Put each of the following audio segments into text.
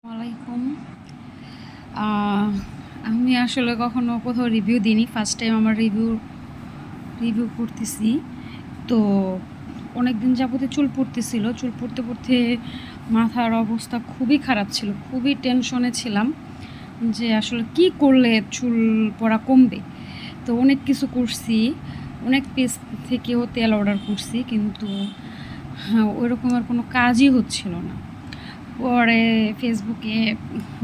ওয়ালাইকুম। আহ, আমি আসলে কখনো কোথাও রিভিউ দিইনি, ফার্স্ট টাইম আমার রিভিউ করতেছি। তো অনেক দিন যাবতে চুল পড়তেছিল, চুল পড়তে পড়তে মাথার অবস্থা খুবই খারাপ ছিল, খুবই টেনশনে ছিলাম যে আসলে কি করলে চুল পড়া কমবে। তো অনেক কিছু করছি, অনেক পেজ থেকেও তেল অর্ডার করছি, কিন্তু ওইরকম আর কোনো কাজই হচ্ছিল না। পরে ফেসবুকে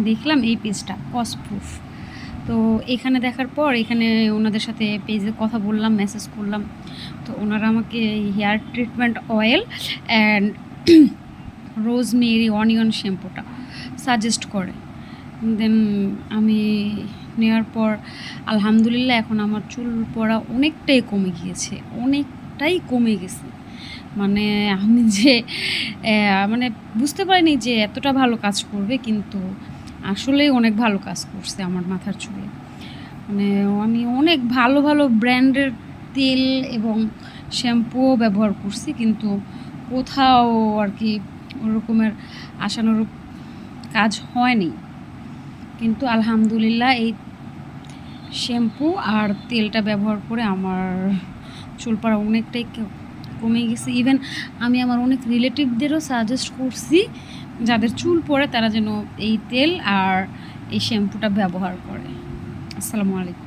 দেখলাম এই পেজটা কস্ট প্রুফ। তো এখানে দেখার পর এখানে ওনাদের সাথে পেজে কথা বললাম, মেসেজ করলাম। তো ওনারা আমাকে hair treatment oil and rosemary onion শ্যাম্পুটা সাজেস্ট করে। দেন আমি নেওয়ার পর আলহামদুলিল্লাহ এখন আমার চুল পড়া অনেকটাই কমে গিয়েছে, অনেকটাই কমে গেছে। মানে আমি যে মানে বুঝতে পারিনি যে এতটা ভালো কাজ করবে, কিন্তু আসলেই অনেক ভালো কাজ করছে আমার মাথার চুলে। মানে আমি অনেক ভালো ভালো ব্র্যান্ডের তেল এবং শ্যাম্পুও ব্যবহার করছি, কিন্তু কোথাও আর কি ওরকমের আশানুরূপ কাজ হয়নি। কিন্তু আলহামদুলিল্লাহ এই শ্যাম্পু আর তেলটা ব্যবহার করে আমার চুল পড়া অনেকটাই কমে গেছে। ইভেন আমি আমার অনেক রিলেটিভদেরও সাজেস্ট করছি যাদের চুল পড়ে তারা যেন এই তেল আর এই শ্যাম্পুটা ব্যবহার করে। আসসালামু আলাইকুম।